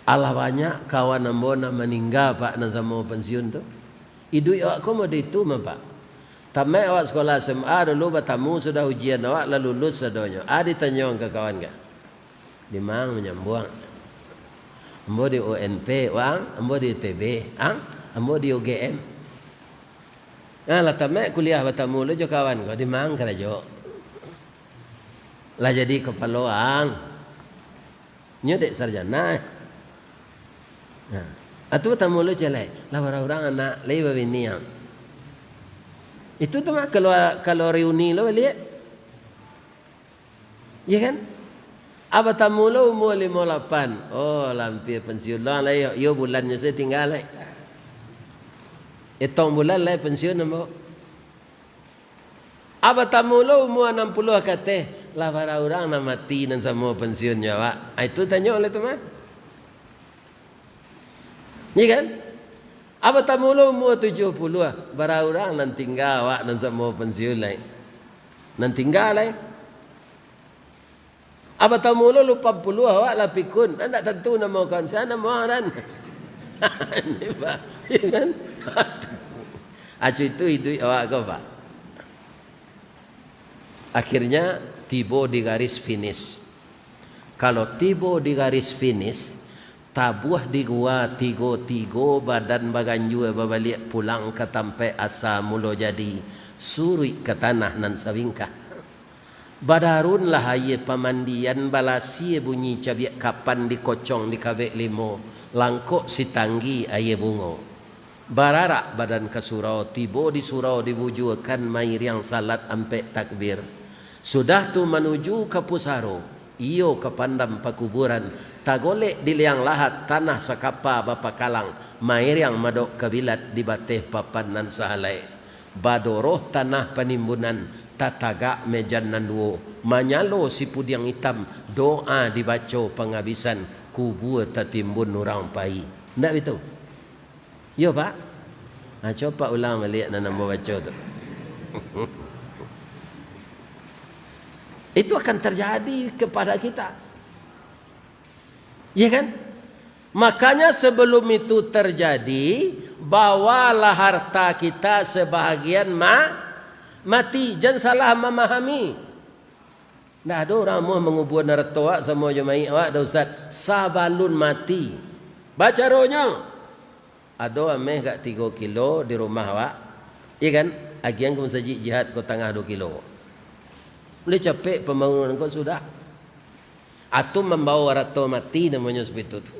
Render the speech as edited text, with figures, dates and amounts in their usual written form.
Allah banyak kawan ambona meninggal pak nan sama pensiun tu. Idu awak ko mau itu mah pak. Tamai awak sekolah SMA dulu bertamu sudah ujian awak lalu lulus sadonyo. Adi tanyong ke kawan ka. Di mang menyambuang. Ambo di UNP wang, ambo di UTB, ambo di UGM. Lah tamai kuliah bertamu lu jo kawan ko di mang karajo. Lah jadi kepaloang. Nyo dek sarjana. Atau tamu lu jelek, lah orang anak lagi begini yang itu tuh mah kalau reuni lo lihat, ya kan? Apa tamu lu umur 58, oh lampir pensiun lah yo bulannya saya tinggal lah, etong bulan lah pensiun namo. Apa tamu lu umur 60 kate, lah orang nak mati dan semua pensiunnya pak, itu tanya oleh tu mah. Ni kan? Apa tamu lo umur 70 bara orang nan tinggal awak nan semua pensiun lai. Nan tinggal lai. Apa tamu lo 80 awak lah pikun. Anda tentu nama kan sana maran. Ni pak. Ya kan? Acu itu hidup awak kau pak. Akhirnya tiba di garis finish. Kalau tiba di garis finish, tabuah di gua tigo badan baganju babalik pulang ke tampe asa mulo jadi suri ke tanah nan sawingkah badarun lah aye pamandian balasi bunyi cabiak kapan dikocong di kabek limo langkok si tanggi aye bungo bararak badan ke surau tibo di surau diwujukan mair yang salat ampe takbir sudah tu menuju ke pusaro iyo ke pandam pakuburan tagolek di liang lahat tanah sakapa bapa kalang mair yang madok kabilat di bateh papan nan sahalai badoroh tanah penimbunan tataga mejan nan duo manyalo si pudiang hitam doa dibaca penghabisan kubur tertimbun orang pai ndak betul yo pak coba ulang melihat nan baca tu itu akan terjadi kepada kita. Ya kan? Makanya sebelum itu terjadi, bawalah harta kita sebahagian mati. Jangan salah memahami. Tidak ada orang mau mengubur naratoa sama jemaah awak ada ustaz. Sabalun mati. Baca rohnya. Ada ameh kat 3 kilo di rumah awak. Ya kan? Agian kamu saji jihad kau tengah 2 kilo. Boleh capek pembangunan kau sudah. Atau membawa rato mati namanya seperti itu.